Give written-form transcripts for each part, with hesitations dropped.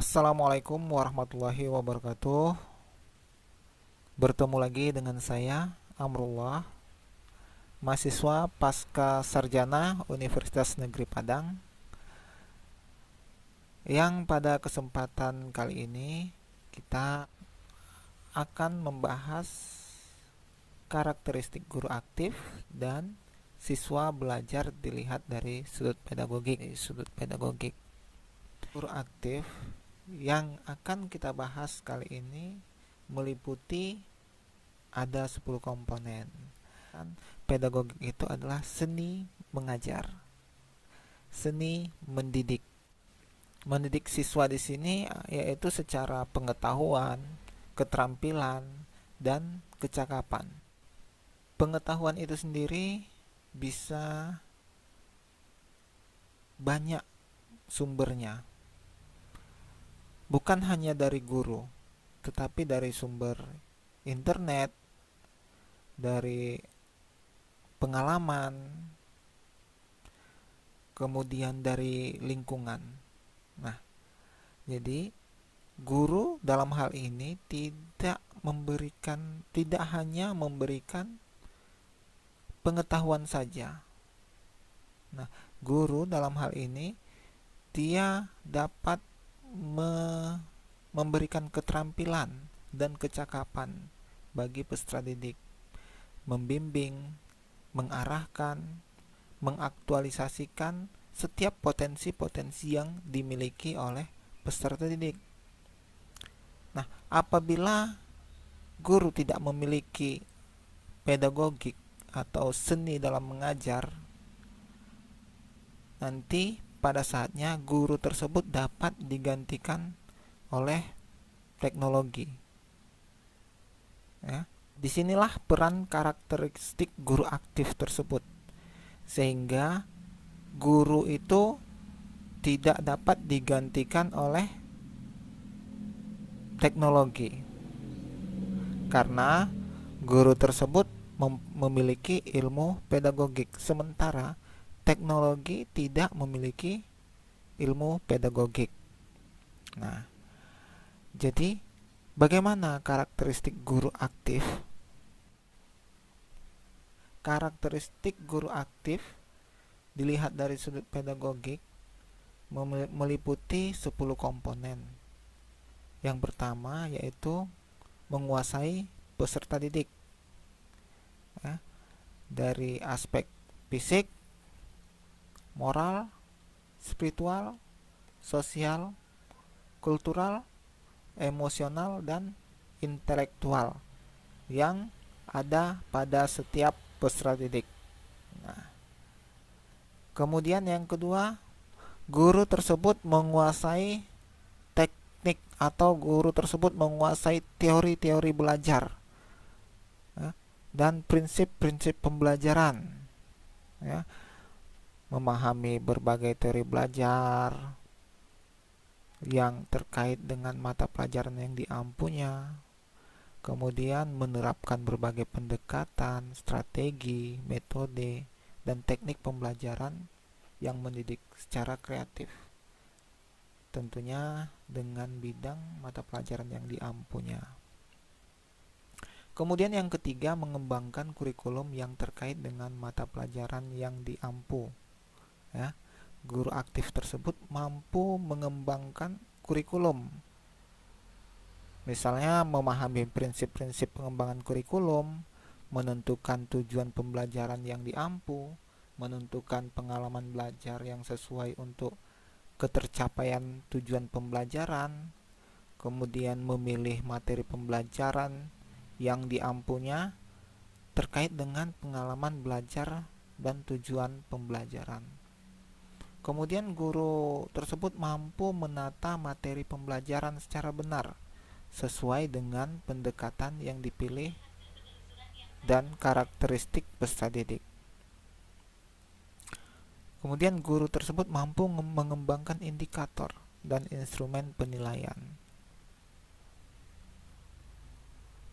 Assalamualaikum warahmatullahi wabarakatuh. Bertemu lagi dengan saya, Amrullah, mahasiswa pasca sarjana Universitas Negeri Padang, yang pada kesempatan kali ini kita akan membahas karakteristik guru aktif dan siswa belajar dilihat dari sudut pedagogik. Guru aktif yang akan kita bahas kali ini meliputi ada 10 komponen. Pedagogik itu adalah seni mengajar, seni mendidik. Mendidik siswa di sini yaitu secara pengetahuan, keterampilan, dan kecakapan. Pengetahuan itu sendiri bisa banyak sumbernya, bukan hanya dari guru, tetapi dari sumber internet, dari pengalaman, kemudian dari lingkungan. Nah, jadi guru dalam hal ini tidak hanya memberikan pengetahuan saja. Nah, guru dalam hal ini dia dapat memberikan keterampilan dan kecakapan bagi peserta didik, membimbing, mengarahkan, mengaktualisasikan setiap potensi-potensi yang dimiliki oleh peserta didik. Nah, apabila guru tidak memiliki pedagogik atau seni dalam mengajar, nanti pada saatnya guru tersebut dapat digantikan oleh teknologi. Ya, disinilah peran karakteristik guru aktif tersebut, sehingga guru itu tidak dapat digantikan oleh teknologi, karena guru tersebut memiliki ilmu pedagogik, sementara teknologi tidak memiliki ilmu pedagogik. Nah, jadi bagaimana karakteristik guru aktif? Karakteristik guru aktif dilihat dari sudut pedagogik meliputi 10 komponen. Yang pertama yaitu menguasai peserta didik, ya, dari aspek fisik, moral, spiritual, sosial, kultural, emosional, dan intelektual yang ada pada setiap peserta didik. Nah, kemudian yang kedua, guru tersebut menguasai teknik atau guru tersebut menguasai teori-teori belajar, ya, dan prinsip-prinsip pembelajaran, ya, memahami berbagai teori belajar yang terkait dengan mata pelajaran yang diampunya, kemudian menerapkan berbagai pendekatan, strategi, metode, dan teknik pembelajaran yang mendidik secara kreatif, tentunya dengan bidang mata pelajaran yang diampunya. Kemudian yang ketiga, mengembangkan kurikulum yang terkait dengan mata pelajaran yang diampu. Ya, guru aktif tersebut mampu mengembangkan kurikulum. Misalnya memahami prinsip-prinsip pengembangan kurikulum, menentukan tujuan pembelajaran yang diampu, menentukan pengalaman belajar yang sesuai untuk ketercapaian tujuan pembelajaran, kemudian memilih materi pembelajaran yang diampunya terkait dengan pengalaman belajar dan tujuan pembelajaran. Kemudian guru tersebut mampu menata materi pembelajaran secara benar sesuai dengan pendekatan yang dipilih dan karakteristik peserta didik. Kemudian guru tersebut mampu mengembangkan indikator dan instrumen penilaian.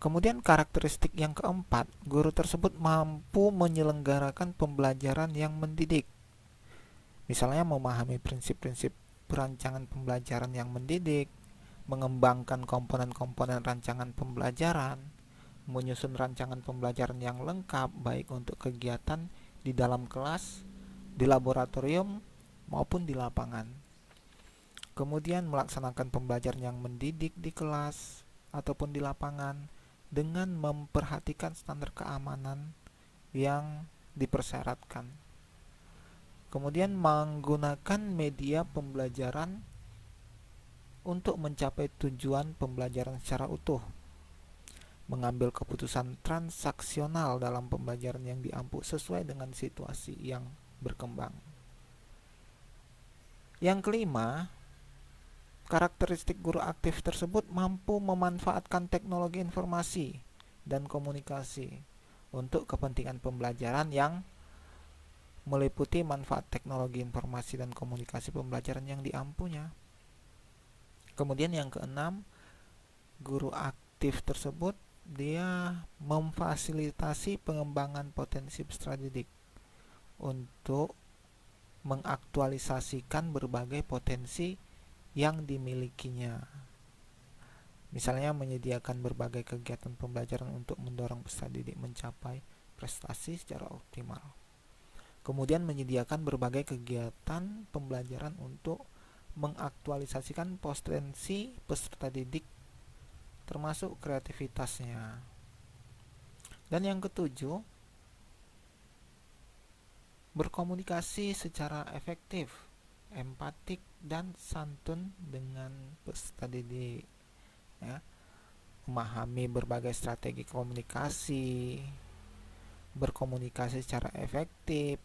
Kemudian karakteristik yang keempat, guru tersebut mampu menyelenggarakan pembelajaran yang mendidik. Misalnya memahami prinsip-prinsip perancangan pembelajaran yang mendidik, mengembangkan komponen-komponen rancangan pembelajaran, menyusun rancangan pembelajaran yang lengkap baik untuk kegiatan di dalam kelas, di laboratorium, maupun di lapangan. Kemudian melaksanakan pembelajaran yang mendidik di kelas ataupun di lapangan dengan memperhatikan standar keamanan yang dipersyaratkan. Kemudian menggunakan media pembelajaran untuk mencapai tujuan pembelajaran secara utuh. Mengambil keputusan transaksional dalam pembelajaran yang diampu sesuai dengan situasi yang berkembang. Yang kelima, karakteristik guru aktif tersebut mampu memanfaatkan teknologi informasi dan komunikasi untuk kepentingan pembelajaran yang meliputi manfaat teknologi informasi dan komunikasi pembelajaran yang diampunya. Kemudian yang keenam, guru aktif tersebut dia memfasilitasi pengembangan potensi peserta didik untuk mengaktualisasikan berbagai potensi yang dimilikinya. Misalnya menyediakan berbagai kegiatan pembelajaran untuk mendorong peserta didik mencapai prestasi secara optimal. Kemudian menyediakan berbagai kegiatan pembelajaran untuk mengaktualisasikan potensi peserta didik termasuk kreativitasnya. Dan yang ketujuh, berkomunikasi secara efektif, empatik, dan santun dengan peserta didik. Ya, memahami berbagai strategi komunikasi, berkomunikasi secara efektif,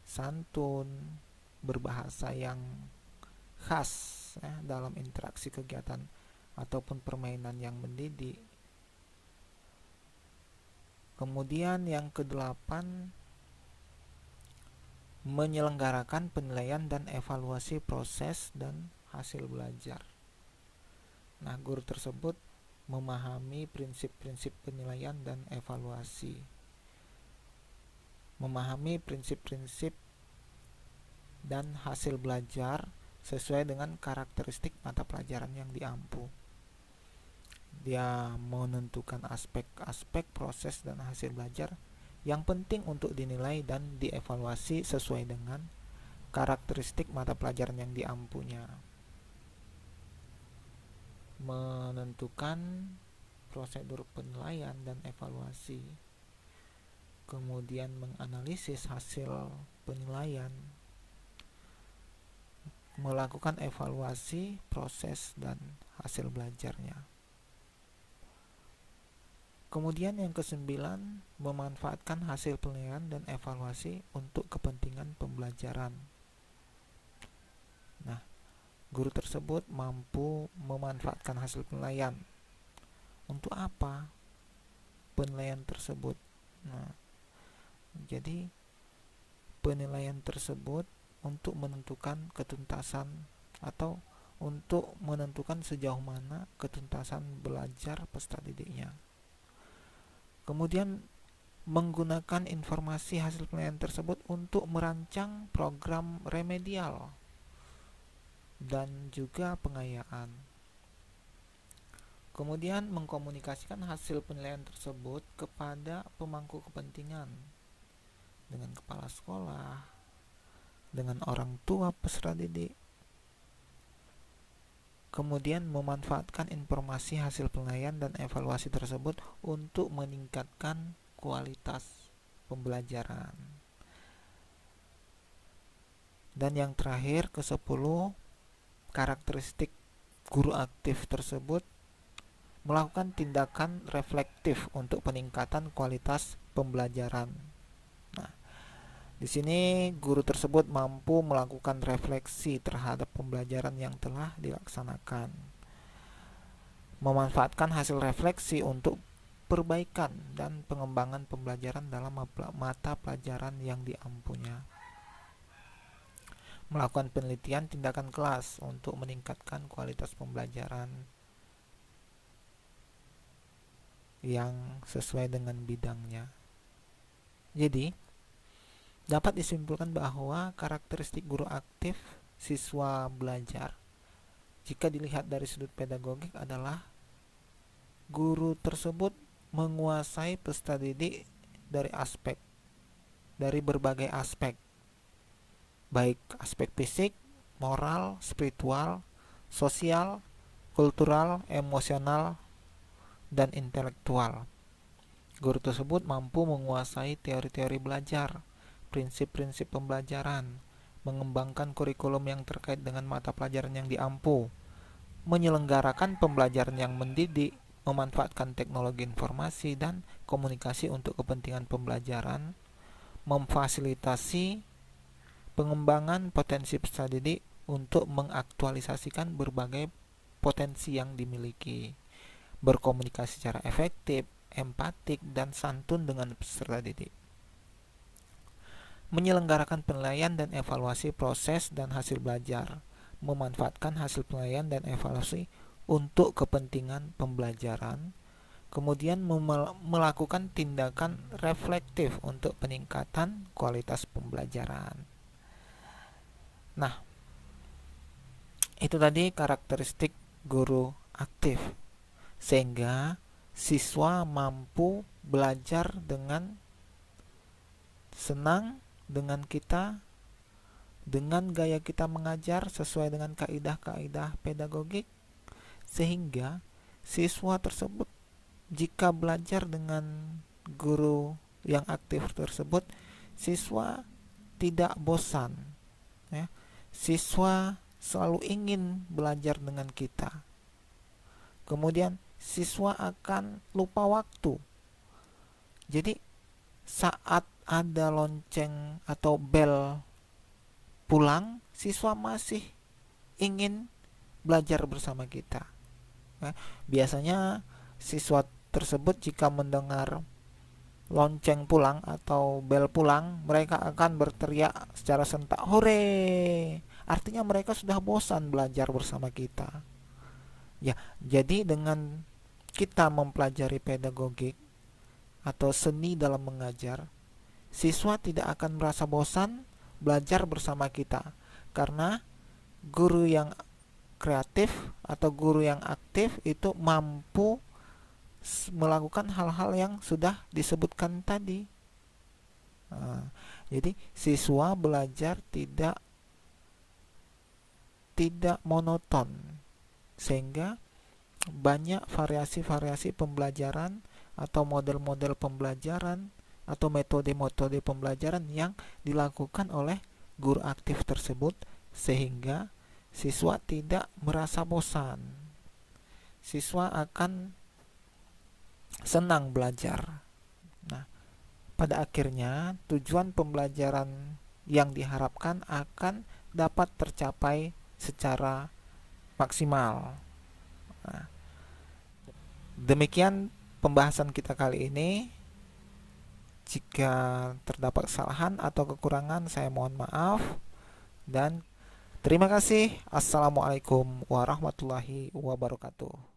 santun, berbahasa yang khas ya, dalam interaksi kegiatan ataupun permainan yang mendidik. Kemudian yang kedelapan, menyelenggarakan penilaian dan evaluasi proses dan hasil belajar. Nah, guru tersebut memahami prinsip-prinsip penilaian dan evaluasi, memahami prinsip-prinsip dan hasil belajar sesuai dengan karakteristik mata pelajaran yang diampu. Dia menentukan aspek-aspek proses dan hasil belajar yang penting untuk dinilai dan dievaluasi sesuai dengan karakteristik mata pelajaran yang diampunya. Menentukan prosedur penilaian dan evaluasi, kemudian menganalisis hasil penilaian, melakukan evaluasi proses dan hasil belajarnya. Kemudian yang kesembilan, memanfaatkan hasil penilaian dan evaluasi untuk kepentingan pembelajaran. Nah, guru tersebut mampu memanfaatkan hasil penilaian. Untuk apa penilaian tersebut? Nah, jadi penilaian tersebut untuk menentukan ketuntasan atau untuk menentukan sejauh mana ketuntasan belajar peserta didiknya. Kemudian menggunakan informasi hasil penilaian tersebut untuk merancang program remedial dan juga pengayaan. Kemudian mengkomunikasikan hasil penilaian tersebut kepada pemangku kepentingan dengan kepala sekolah, dengan orang tua peserta didik. Kemudian memanfaatkan informasi hasil penilaian dan evaluasi tersebut untuk meningkatkan kualitas pembelajaran. Dan yang terakhir, ke-10, karakteristik guru aktif tersebut melakukan tindakan reflektif untuk peningkatan kualitas pembelajaran. Nah, di sini guru tersebut mampu melakukan refleksi terhadap pembelajaran yang telah dilaksanakan, memanfaatkan hasil refleksi untuk perbaikan dan pengembangan pembelajaran dalam mata pelajaran yang diampunya, melakukan penelitian tindakan kelas untuk meningkatkan kualitas pembelajaran yang sesuai dengan bidangnya. Jadi, dapat disimpulkan bahwa karakteristik guru aktif siswa belajar jika dilihat dari sudut pedagogik adalah guru tersebut menguasai peserta didik dari berbagai aspek, baik aspek fisik, moral, spiritual, sosial, kultural, emosional, dan intelektual. Guru tersebut mampu menguasai teori-teori belajar, prinsip-prinsip pembelajaran, mengembangkan kurikulum yang terkait dengan mata pelajaran yang diampu, menyelenggarakan pembelajaran yang mendidik, memanfaatkan teknologi informasi dan komunikasi untuk kepentingan pembelajaran, memfasilitasi pengembangan potensi peserta didik untuk mengaktualisasikan berbagai potensi yang dimiliki, berkomunikasi secara efektif, empatik, dan santun dengan peserta didik, menyelenggarakan penilaian dan evaluasi proses dan hasil belajar, memanfaatkan hasil penilaian dan evaluasi untuk kepentingan pembelajaran, kemudian melakukan tindakan reflektif untuk peningkatan kualitas pembelajaran. Nah, itu tadi karakteristik guru aktif, sehingga siswa mampu belajar dengan senang dengan kita, dengan gaya kita mengajar sesuai dengan kaidah-kaidah pedagogik, sehingga siswa tersebut jika belajar dengan guru yang aktif tersebut, siswa tidak bosan, ya. Siswa selalu ingin belajar dengan kita. Kemudian siswa akan lupa waktu. Jadi saat ada lonceng atau bel pulang, siswa masih ingin belajar bersama kita. Biasanya siswa tersebut jika mendengar lonceng pulang atau bel pulang, mereka akan berteriak secara sentak, "Hore!" Artinya mereka sudah bosan belajar bersama kita. Ya, jadi dengan kita mempelajari pedagogik atau seni dalam mengajar, siswa tidak akan merasa bosan belajar bersama kita, karena guru yang kreatif atau guru yang aktif itu mampu melakukan hal-hal yang sudah disebutkan tadi. Jadi siswa belajar tidak monoton, sehingga banyak variasi-variasi pembelajaran atau model-model pembelajaran atau metode-metode pembelajaran yang dilakukan oleh guru aktif tersebut, sehingga siswa tidak merasa bosan. Siswa akan senang belajar. Nah, pada akhirnya tujuan pembelajaran yang diharapkan akan dapat tercapai secara maksimal. Nah, demikian pembahasan kita kali ini. Jika terdapat kesalahan atau kekurangan, saya mohon maaf dan terima kasih. Assalamualaikum warahmatullahi wabarakatuh.